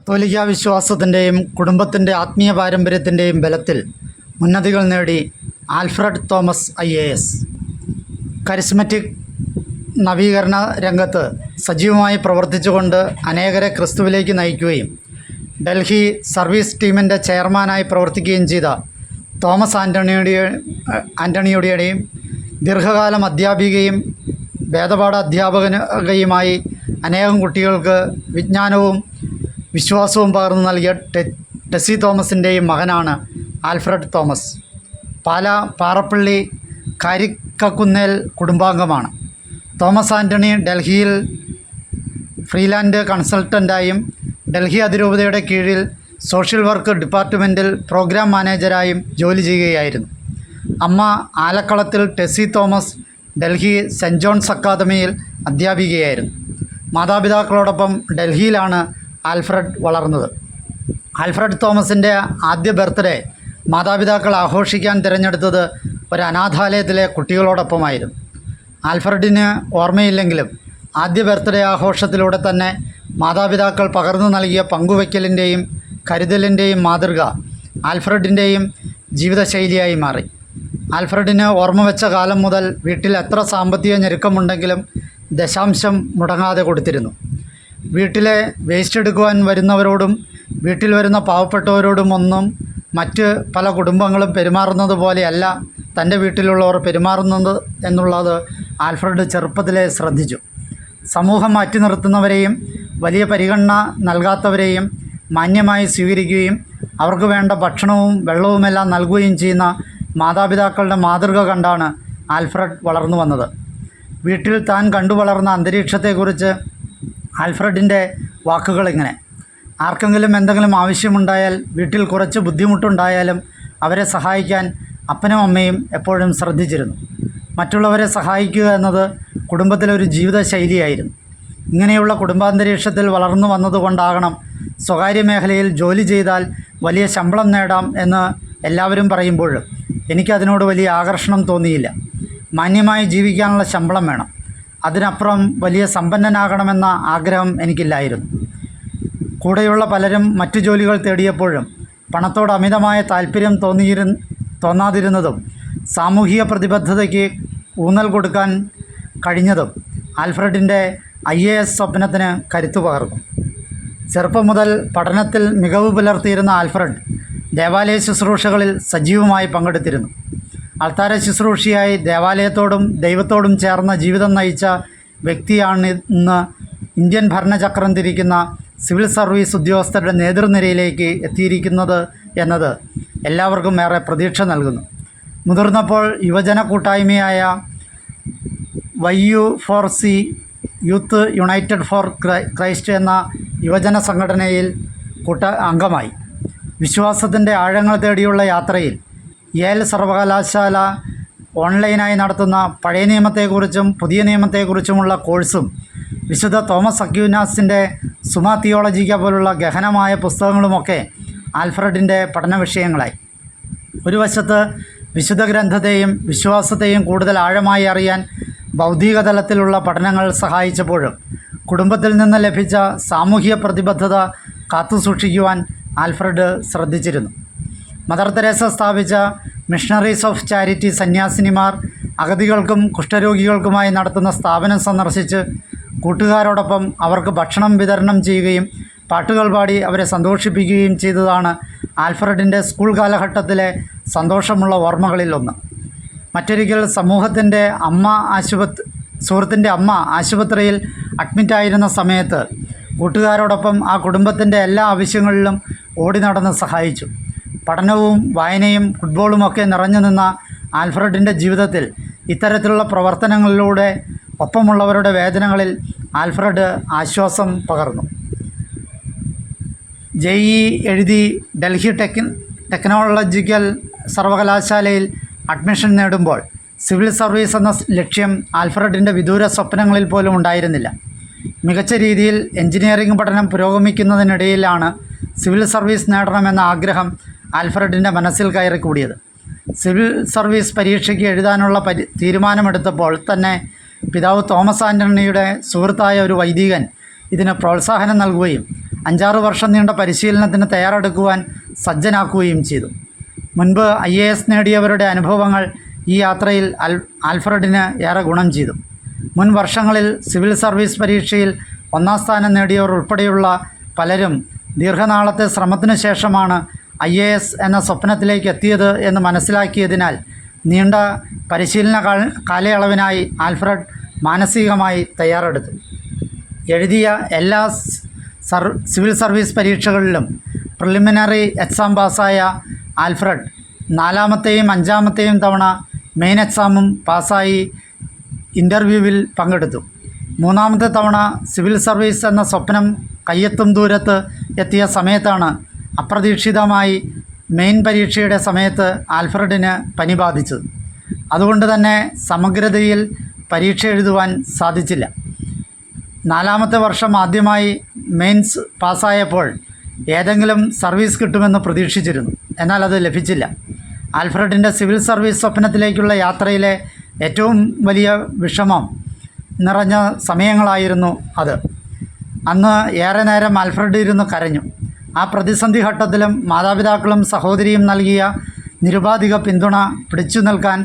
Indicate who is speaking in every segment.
Speaker 1: കത്തോലിക്കാ വിശ്വാസത്തിൻ്റെയും കുടുംബത്തിൻ്റെ ആത്മീയ പാരമ്പര്യത്തിൻ്റെയും ബലത്തിൽ ഉന്നതികൾ നേടി ആൽഫ്രഡ് തോമസ് IAS. കരിസ്മറ്റിക് നവീകരണ രംഗത്ത് സജീവമായി പ്രവർത്തിച്ചുകൊണ്ട് അനേകരെ ക്രിസ്തുവിലേക്ക് നയിക്കുകയും ഡൽഹി സർവീസ് ടീമിൻ്റെ ചെയർമാനായി പ്രവർത്തിക്കുകയും ചെയ്ത തോമസ് ആൻ്റണിയുടെയും ദീർഘകാലം അധ്യാപികയും വേദപാഠ അധ്യാപകയുമായി അനേകം കുട്ടികൾക്ക് വിജ്ഞാനവും വിശ്വാസവും പകർന്നു നൽകിയ ടെസ്സി തോമസിൻ്റെയും മകനാണ് ആൽഫ്രഡ് തോമസ്. പാറപ്പള്ളി കാരിക്കക്കുന്നേൽ കുടുംബാംഗമാണ്. തോമസ് ആൻ്റണി ഡൽഹിയിൽ ഫ്രീലാൻഡ് കൺസൾട്ടൻ്റായും ഡൽഹി അതിരൂപതയുടെ കീഴിൽ സോഷ്യൽ വർക്ക് ഡിപ്പാർട്ട്മെൻറ്റിൽ പ്രോഗ്രാം മാനേജരായും ജോലി ചെയ്യുകയായിരുന്നു. അമ്മ ആലക്കളത്തിൽ ടെസ്സി തോമസ് ഡൽഹി സെൻറ്റ് ജോൺസ് അക്കാദമിയിൽ അധ്യാപികയായിരുന്നു. മാതാപിതാക്കളോടൊപ്പം ഡൽഹിയിലാണ് ആൽഫ്രഡ് വളർന്നത്. ആൽഫ്രഡ് തോമസിൻ്റെ ആദ്യ ബർത്ത്ഡേ മാതാപിതാക്കൾ ആഘോഷിക്കാൻ തിരഞ്ഞെടുത്തത് ഒരു അനാഥാലയത്തിലെ കുട്ടികളോടൊപ്പമായിരുന്നു. ആൽഫ്രഡിന് ഓർമ്മയില്ലെങ്കിലും ആദ്യ ബർത്ത്ഡേ ആഘോഷത്തിലൂടെ തന്നെ മാതാപിതാക്കൾ പകർന്നു നൽകിയ പങ്കുവയ്ക്കലിൻ്റെയും കരുതലിൻ്റെയും മാതൃക ആൽഫ്രഡിൻ്റെയും ജീവിതശൈലിയായി മാറി. ആൽഫ്രഡിന് ഓർമ്മ വെച്ച കാലം മുതൽ വീട്ടിൽ എത്ര സാമ്പത്തിക ഞെരുക്കമുണ്ടെങ്കിലും ദശാംശം മുടങ്ങാതെ കൊടുത്തിരുന്നു. വീട്ടിലെ വേസ്റ്റ് എടുക്കുവാൻ വരുന്നവരോടും വീട്ടിൽ വരുന്ന പാവപ്പെട്ടവരോടും ഒന്നും മറ്റ് പല കുടുംബങ്ങളും പെരുമാറുന്നത് പോലെയല്ല തൻ്റെ വീട്ടിലുള്ളവർ പെരുമാറുന്നത് എന്നുള്ളത് ആൽഫ്രഡ് ചെറുപ്പത്തിലെ ശ്രദ്ധിച്ചു. സമൂഹം മാറ്റി നിർത്തുന്നവരെയും വലിയ പരിഗണന നൽകാത്തവരെയും മാന്യമായി സ്വീകരിക്കുകയും അവർക്ക് വേണ്ട ഭക്ഷണവും വെള്ളവുമെല്ലാം നൽകുകയും ചെയ്യുന്ന മാതാപിതാക്കളുടെ മാതൃക കണ്ടാണ് ആൽഫ്രഡ് വളർന്നു വന്നത്. വീട്ടിൽ താൻ കണ്ടുവളർന്ന അന്തരീക്ഷത്തെക്കുറിച്ച് ആൽഫ്രഡിൻ്റെ വാക്കുകൾ ഇങ്ങനെ: ആർക്കെങ്കിലും എന്തെങ്കിലും ആവശ്യമുണ്ടായാൽ, വീട്ടിൽ കുറച്ച് ബുദ്ധിമുട്ടുണ്ടായാലും അവരെ സഹായിക്കാൻ അപ്പനും അമ്മയും എപ്പോഴും ശ്രദ്ധിച്ചിരുന്നു. മറ്റുള്ളവരെ സഹായിക്കുക എന്നത് കുടുംബത്തിലൊരു ജീവിത ശൈലിയായിരുന്നു. ഇങ്ങനെയുള്ള കുടുംബാന്തരീക്ഷത്തിൽ വളർന്നു വന്നതുകൊണ്ടാകണം സ്വകാര്യ മേഖലയിൽ ജോലി ചെയ്താൽ വലിയ ശമ്പളം നേടാം എന്ന് എല്ലാവരും പറയുമ്പോഴും എനിക്കതിനോട് വലിയ ആകർഷണം തോന്നിയില്ല. മാന്യമായി ജീവിക്കാനുള്ള ശമ്പളം വേണം, അതിനപ്പുറം വലിയ സമ്പന്നനാകണമെന്ന ആഗ്രഹം എനിക്കില്ലായിരുന്നു. കൂടെയുള്ള പലരും മറ്റു ജോലികൾ തേടിയപ്പോഴും പണത്തോട് അമിതമായ താല്പര്യം തോന്നാതിരുന്നതും സാമൂഹിക പ്രതിബദ്ധതയ്ക്ക് ഊന്നൽ കൊടുക്കാൻ കഴിഞ്ഞതും ആൽഫ്രഡിൻ്റെ IAS സ്വപ്നത്തിന് കരുത്തു പകർന്നു. ചെറുപ്പം മുതൽ പഠനത്തിൽ മികവ് പുലർത്തിയിരുന്ന ആൽഫ്രഡ് ദേവാലയ ശുശ്രൂഷകളിൽ സജീവമായി പങ്കെടുത്തിരുന്നു. അൾത്താര ശുശ്രൂഷയായി ദേവാലയത്തോടും ദൈവത്തോടും ചേർന്ന ജീവിതം നയിച്ച വ്യക്തിയാണ് ഇന്ന് ഇന്ത്യൻ ഭരണചക്രം തിരിക്കുന്ന സിവിൽ സർവീസ് ഉദ്യോഗസ്ഥരുടെ നേതൃനിരയിലേക്ക് എത്തിയിരിക്കുന്നത് എന്നത് എല്ലാവർക്കും ഏറെ പ്രതീക്ഷ നൽകുന്നു. മുതിർന്നപ്പോൾ യുവജന കൂട്ടായ്മയായ YU4C youth United for Christ എന്ന യുവജന സംഘടനയിൽ അംഗമായി. വിശ്വാസത്തിൻ്റെ ആഴങ്ങൾ തേടിയുള്ള യാത്രയിൽ യേൽ സർവകലാശാല ഓൺലൈനായി നടത്തുന്ന പഴയ നിയമത്തെക്കുറിച്ചും പുതിയ നിയമത്തെക്കുറിച്ചുമുള്ള കോഴ്സും വിശുദ്ധ തോമസ് അക്വീനാസിൻ്റെ സുമ തിയോളജിക്ക പോലുള്ള ഗഹനമായ പുസ്തകങ്ങളുമൊക്കെ ആൽഫ്രഡിൻ്റെ പഠന വിഷയങ്ങളായി. ഒരു വശത്ത് വിശുദ്ധ ഗ്രന്ഥത്തെയും വിശ്വാസത്തെയും കൂടുതൽ ആഴമായി അറിയാൻ ബൗദ്ധിക തലത്തിലുള്ള പഠനങ്ങൾ സഹായിച്ചപ്പോഴും കുടുംബത്തിൽ നിന്ന് ലഭിച്ച സാമൂഹിക പ്രതിബദ്ധത കാത്തുസൂക്ഷിക്കുവാൻ ആൽഫ്രഡ് ശ്രദ്ധിച്ചിരുന്നു. മദർ തെരേസ സ്ഥാപിച്ച മിഷണറീസ് ഓഫ് ചാരിറ്റി സന്യാസിനിമാർ അഗതികൾക്കും കുഷ്ഠരോഗികൾക്കുമായി നടത്തുന്ന സ്ഥാപനം സന്ദർശിച്ച് കൂട്ടുകാരോടൊപ്പം അവർക്ക് ഭക്ഷണം വിതരണം ചെയ്യുകയും പാട്ടുകൾ പാടി അവരെ സന്തോഷിപ്പിക്കുകയും ചെയ്തതാണ് ആൽഫ്രഡിൻ്റെ സ്കൂൾ കാലഘട്ടത്തിലെ സന്തോഷമുള്ള ഓർമ്മകളിൽ ഒന്ന്. മറ്റൊരിക്കൽ സുഹൃത്തിൻ്റെ അമ്മ ആശുപത്രിയിൽ അഡ്മിറ്റായിരുന്ന സമയത്ത് കൂട്ടുകാരോടൊപ്പം ആ കുടുംബത്തിൻ്റെ എല്ലാ ആവശ്യങ്ങളിലും ഓടി നടന്ന് സഹായിച്ചു. പഠനവും വായനയും ഫുട്ബോളുമൊക്കെ നിറഞ്ഞു നിന്ന ആൽഫ്രഡിൻ്റെ ജീവിതത്തിൽ ഇത്തരത്തിലുള്ള പ്രവർത്തനങ്ങളിലൂടെ ഒപ്പമുള്ളവരുടെ വേദനകളിൽ ആൽഫ്രഡ് ആശ്വാസം പകർന്നു. JEE എഴുതി ഡൽഹി ടെക്നോളജിക്കൽ സർവകലാശാലയിൽ അഡ്മിഷൻ നേടുമ്പോൾ സിവിൽ സർവീസ് എന്ന ലക്ഷ്യം ആൽഫ്രഡിൻ്റെ വിദൂര സ്വപ്നങ്ങളിൽ പോലും ഉണ്ടായിരുന്നില്ല. മികച്ച രീതിയിൽ എഞ്ചിനീയറിംഗ് പഠനം പുരോഗമിക്കുന്നതിനിടയിലാണ് സിവിൽ സർവീസ് നേടണമെന്ന ആഗ്രഹം ആൽഫ്രഡിൻ്റെ മനസ്സിൽ കയറിക്കൂടിയത്. സിവിൽ സർവീസ് പരീക്ഷയ്ക്ക് എഴുതാനുള്ള തീരുമാനമെടുത്തപ്പോൾ തന്നെ പിതാവ് തോമസ് ആൻ്റണിയുടെ സുഹൃത്തായ ഒരു വൈദികൻ ഇതിന് പ്രോത്സാഹനം നൽകുകയും 5-6 വർഷം നീണ്ട പരിശീലനത്തിന് തയ്യാറെടുക്കുവാൻ സജ്ജനാക്കുകയും ചെയ്തു. മുൻപ് IAS നേടിയവരുടെ അനുഭവങ്ങൾ ഈ യാത്രയിൽ ആൽഫ്രഡിന് ഏറെ ഗുണം ചെയ്തു. മുൻ വർഷങ്ങളിൽ സിവിൽ സർവീസ് പരീക്ഷയിൽ 1-ാം സ്ഥാനം നേടിയവർ ഉൾപ്പെടെയുള്ള പലരും ദീർഘനാളത്തെ ശ്രമത്തിനു ശേഷമാണ് IAS എന്ന സ്വപ്നത്തിലേക്ക് എത്തിയത് എന്ന് മനസ്സിലാക്കിയതിനാൽ നീണ്ട പരിശീലന കാലയളവിനായി ആൽഫ്രഡ് മാനസികമായി തയ്യാറെടുത്തു. എഴുതിയ എല്ലാ സിവിൽ സർവീസ് പരീക്ഷകളിലും പ്രിലിമിനറി എക്സാം പാസ്സായ ആൽഫ്രഡ് 4-ാമത്തെയും 5-ാമത്തെയും തവണ മെയിൻ എക്സാമും പാസ്സായി ഇൻ്റർവ്യൂവിൽ പങ്കെടുത്തു. 3-ാമത്തെ തവണ സിവിൽ സർവീസ് എന്ന സ്വപ്നം കയ്യെത്തും ദൂരത്ത് എത്തിയ സമയത്താണ് അപ്രതീക്ഷിതമായി മെയിൻ പരീക്ഷയുടെ സമയത്ത് ആൽഫ്രഡിന് പനി ബാധിച്ചത്. അതുകൊണ്ട് തന്നെ സമഗ്രതയിൽ പരീക്ഷ എഴുതുവാൻ സാധിച്ചില്ല. 4-ാമത്തെ വർഷം ആദ്യമായി മെയിൻസ് പാസ്സായപ്പോൾ ഏതെങ്കിലും സർവീസ് കിട്ടുമെന്ന് പ്രതീക്ഷിച്ചിരുന്നു. എന്നാൽ അത് ലഭിച്ചില്ല. ആൽഫ്രഡിൻ്റെ സിവിൽ സർവീസ് സ്വപ്നത്തിലേക്കുള്ള യാത്രയിലെ ഏറ്റവും വലിയ വിഷമം നിറഞ്ഞ സമയങ്ങളായിരുന്നു അത്. അന്ന് ഏറെ നേരം ആൽഫ്രഡ് ഇരുന്ന് കരഞ്ഞു. ആ പ്രതിസന്ധി ഘട്ടത്തിലും മാതാപിതാക്കളും സഹോദരിയും നൽകിയ നിരുപാധിക പിന്തുണ പിടിച്ചു നിൽക്കാൻ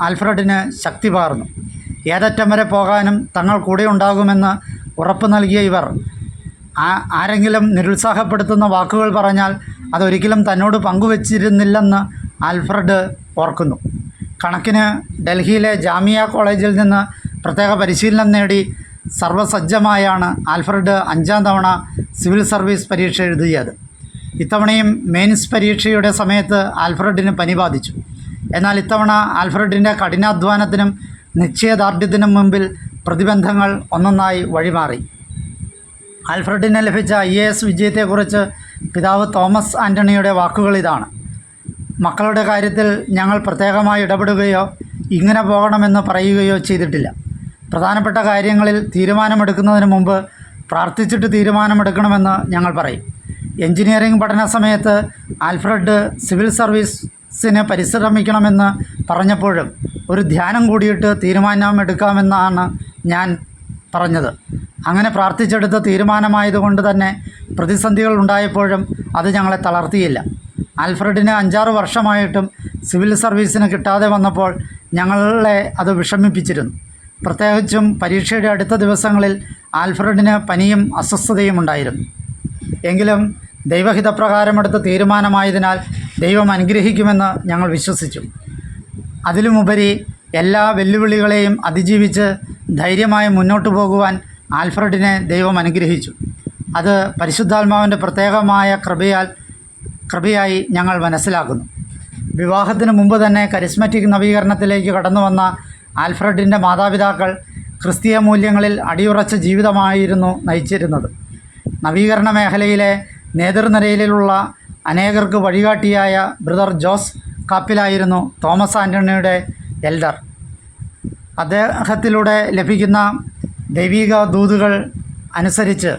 Speaker 1: ആൽഫ്രഡിന് ശക്തി പകർന്നു. ഏതറ്റം വരെ പോകാനും തങ്ങൾ കൂടെ ഉണ്ടാകുമെന്ന് ഉറപ്പ് നൽകിയ ഇവർ ആരെങ്കിലും നിരുത്സാഹപ്പെടുത്തുന്ന വാക്കുകൾ പറഞ്ഞാൽ അതൊരിക്കലും തന്നോട് പങ്കുവച്ചിരുന്നില്ലെന്ന് ആൽഫ്രഡ് ഓർക്കുന്നു. കണക്കിന് ഡൽഹിയിലെ ജാമിയ കോളേജിൽ നിന്ന് പ്രത്യേക പരിശീലനം നേടി സർവ്വസജ്ജമായാണ് ആൽഫ്രഡ് 5-ാം തവണ സിവിൽ സർവീസ് പരീക്ഷ എഴുതിയത്. ഇത്തവണയും മെയിൻസ് പരീക്ഷയുടെ സമയത്ത് ആൽഫ്രഡിന് പനി ബാധിച്ചു. എന്നാൽ ഇത്തവണ ആൽഫ്രഡിൻ്റെ കഠിനാധ്വാനത്തിനും നിശ്ചയദാർഢ്യത്തിനും മുമ്പിൽ പ്രതിബന്ധങ്ങൾ ഒന്നൊന്നായി വഴിമാറി. ആൽഫ്രഡിന് ലഭിച്ച IAS വിജയത്തെക്കുറിച്ച് പിതാവ് തോമസ് ആൻ്റണിയുടെ വാക്കുകൾ ഇതാണ്: മക്കളുടെ കാര്യത്തിൽ ഞങ്ങൾ പ്രത്യേകമായി ഇടപെടുകയോ ഇങ്ങനെ പോകണമെന്ന് പറയുകയോ ചെയ്തിട്ടില്ല. പ്രധാനപ്പെട്ട കാര്യങ്ങളിൽ തീരുമാനമെടുക്കുന്നതിന് മുമ്പ് പ്രാർത്ഥിച്ചിട്ട് തീരുമാനമെടുക്കണമെന്ന് ഞങ്ങൾ പറയും. എഞ്ചിനീയറിംഗ് പഠന സമയത്ത് ആൽഫ്രഡ് സിവിൽ സർവീസിന് പരിശ്രമിക്കണമെന്ന് പറഞ്ഞപ്പോഴും ഒരു ധ്യാനം കൂടിയിട്ട് തീരുമാനമെടുക്കാമെന്നാണ് ഞാൻ പറഞ്ഞത്. അങ്ങനെ പ്രാർത്ഥിച്ചെടുത്ത തീരുമാനമായതുകൊണ്ട് തന്നെ പ്രതിസന്ധികൾ ഉണ്ടായപ്പോഴും അത് ഞങ്ങളെ തളർത്തിയില്ല. ആൽഫ്രഡിന് 5-6 വർഷമായിട്ടും സിവിൽ സർവീസിന് കിട്ടാതെ വന്നപ്പോൾ ഞങ്ങളെ അത് വിഷമിപ്പിച്ചിരുന്നു. പ്രത്യേകിച്ചും പരീക്ഷയുടെ അടുത്ത ദിവസങ്ങളിൽ ആൽഫ്രഡിന് പനിയും അസ്വസ്ഥതയും ഉണ്ടായിരുന്നു. എങ്കിലും ദൈവഹിതപ്രകാരമെടുത്ത തീരുമാനമായതിനാൽ ദൈവം അനുഗ്രഹിക്കുമെന്ന് ഞങ്ങൾ വിശ്വസിച്ചു. അതിലുമുപരി എല്ലാ വെല്ലുവിളികളെയും അതിജീവിച്ച് ധൈര്യമായി മുന്നോട്ട് പോകുവാൻ ആൽഫ്രഡിനെ ദൈവം അനുഗ്രഹിച്ചു. അത് പരിശുദ്ധാത്മാവിൻ്റെ പ്രത്യേകമായ കൃപയായി ഞങ്ങൾ മനസ്സിലാക്കുന്നു. വിവാഹത്തിന് മുമ്പ് തന്നെ കരിസ്മറ്റിക് നവീകരണത്തിലേക്ക് കടന്നു വന്ന ആൽഫ്രഡിൻ്റെ മാതാപിതാക്കൾ ക്രിസ്തീയ മൂല്യങ്ങളിൽ അടിയുറച്ച ജീവിതമായിരുന്നു നയിച്ചിരുന്നത്. നവീകരണ മേഖലയിലെ നേതൃനിരയിലുള്ള അനേകർക്ക് വഴികാട്ടിയായ ബ്രദർ ജോസ് കാപ്പിലായിരുന്നു തോമസ് ആൻ്റണിയുടെ എൽഡർ. അദ്ദേഹത്തിലൂടെ ലഭിക്കുന്ന ദൈവിക ദൂതുകൾ അനുസരിച്ച്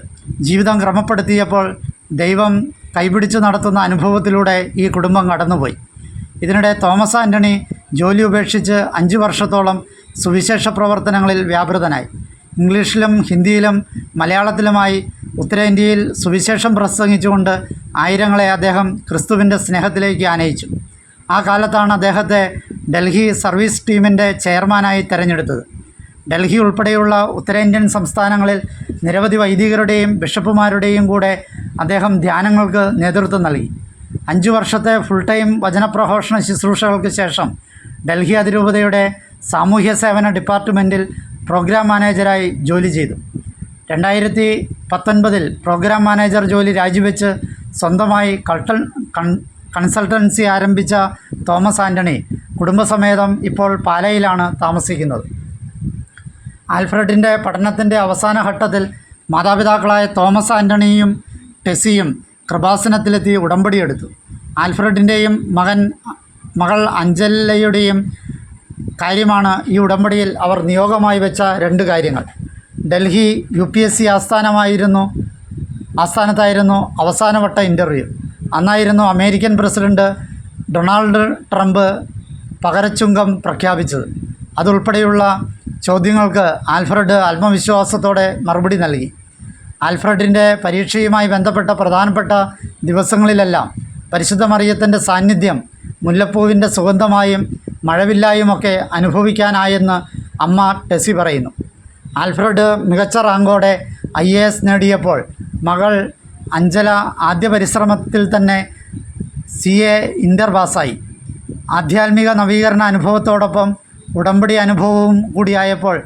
Speaker 1: ജീവിതം ക്രമപ്പെടുത്തിയപ്പോൾ ദൈവം കൈപിടിച്ചു നടത്തുന്ന അനുഭവത്തിലൂടെ ഈ കുടുംബം കടന്നുപോയി. ഇതിനിടെ തോമസ് ആൻ്റണി ജോലി ഉപേക്ഷിച്ച് 5 വർഷത്തോളം സുവിശേഷ പ്രവർത്തനങ്ങളിൽ വ്യാപൃതനായി. ഇംഗ്ലീഷിലും ഹിന്ദിയിലും മലയാളത്തിലുമായി ഉത്തരേന്ത്യയിൽ സുവിശേഷം പ്രസംഗിച്ചുകൊണ്ട് ആയിരങ്ങളെ അദ്ദേഹം ക്രിസ്തുവിൻ്റെ സ്നേഹത്തിലേക്ക് ആനയിച്ചു. ആ കാലത്താണ് അദ്ദേഹത്തെ ഡൽഹി സർവീസ് ടീമിൻ്റെ ചെയർമാനായി തിരഞ്ഞെടുത്തത്. ഡൽഹി ഉൾപ്പെടെയുള്ള ഉത്തരേന്ത്യൻ സംസ്ഥാനങ്ങളിൽ നിരവധി വൈദികരുടെയും ബിഷപ്പുമാരുടെയും കൂടെ അദ്ദേഹം ധ്യാനങ്ങൾക്ക് നേതൃത്വം നൽകി. 5 വർഷത്തെ ഫുൾ ടൈം വചനപ്രഘോഷണ ശുശ്രൂഷകൾക്ക് ശേഷം ഡൽഹി അതിരൂപതയുടെ സാമൂഹ്യ സേവന ഡിപ്പാർട്ട്മെൻറ്റിൽ പ്രോഗ്രാം മാനേജരായി ജോലി ചെയ്തു. 2019 പ്രോഗ്രാം മാനേജർ ജോലി രാജിവെച്ച് സ്വന്തമായി കൺസൾട്ടൻസി ആരംഭിച്ച തോമസ് ആൻ്റണി കുടുംബസമേതം ഇപ്പോൾ പാലയിലാണ് താമസിക്കുന്നത്. ആൽഫ്രഡിൻ്റെ പഠനത്തിൻ്റെ അവസാന ഘട്ടത്തിൽ മാതാപിതാക്കളായ തോമസ് ആൻ്റണിയും ടെസിയും കൃപാസനത്തിലെത്തി ഉടമ്പടിയെടുത്തു. ആൽഫ്രഡിൻ്റെയും മകൾ അഞ്ജലയുടെയും കാര്യമാണ് ഈ ഉടമ്പടിയിൽ അവർ നിയോഗമായി വെച്ച 2 കാര്യങ്ങൾ. ഡൽഹി UPSC ആസ്ഥാനത്തായിരുന്നു അവസാനവട്ട ഇൻ്റർവ്യൂ. അന്നായിരുന്നു അമേരിക്കൻ പ്രസിഡന്റ് ഡൊണാൾഡ് ട്രംപ് പകരച്ചുങ്കം പ്രഖ്യാപിച്ചത്. അതുൾപ്പെടെയുള്ള ചോദ്യങ്ങൾക്ക് ആൽഫ്രഡ് ആത്മവിശ്വാസത്തോടെ മറുപടി നൽകി. ആൽഫ്രഡിൻ്റെ പരീക്ഷയുമായി ബന്ധപ്പെട്ട പ്രധാനപ്പെട്ട ദിവസങ്ങളിലെല്ലാം പരിശുദ്ധ മറിയത്തിൻ്റെ സാന്നിധ്യം മുല്ലപ്പൂവിൻ്റെ സുഗന്ധമായും മഴവില്ലായുമൊക്കെ അനുഭവിക്കാനായെന്ന് അമ്മ ടെസി പറയുന്നു. ആൽഫ്രഡ് മികച്ച റാങ്കോടെ IAS നേടിയപ്പോൾ മകൾ അഞ്ജല ആദ്യ പരിശ്രമത്തിൽ തന്നെ CA ഇൻ്റർ പാസ്സായി. ആധ്യാത്മിക നവീകരണ അനുഭവത്തോടൊപ്പം ഉടമ്പടി അനുഭവവും കൂടിയായപ്പോൾ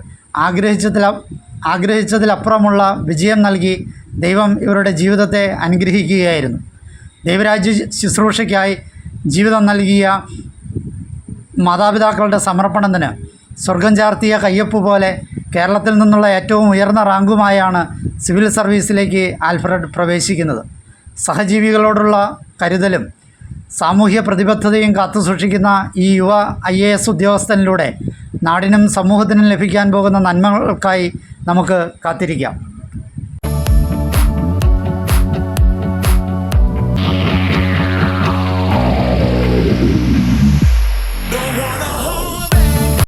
Speaker 1: ആഗ്രഹിച്ചതിലപ്പുറമുള്ള വിജയം നൽകി ദൈവം ഇവരുടെ ജീവിതത്തെ അനുഗ്രഹിക്കുകയായിരുന്നു. ദൈവരാജ്യ ശുശ്രൂഷയ്ക്കായി ജീവിതം നൽകിയ മാതാപിതാക്കളുടെ സമർപ്പണത്തിന് സ്വർഗം ചാർത്തിയ കയ്യൊപ്പ് പോലെ കേരളത്തിൽ നിന്നുള്ള ഏറ്റവും ഉയർന്ന റാങ്കുമായാണ് സിവിൽ സർവീസിലേക്ക് ആൽഫ്രഡ് പ്രവേശിക്കുന്നത്. സഹജീവികളോടുള്ള കരുതലും സാമൂഹ്യ പ്രതിബദ്ധതയും കാത്തുസൂക്ഷിക്കുന്ന ഈ യുവ IAS ഉദ്യോഗസ്ഥനിലൂടെ നാടിനും സമൂഹത്തിനും ലഭിക്കാൻ പോകുന്ന നന്മകൾക്കായി നമുക്ക് കാത്തിരിക്കാം.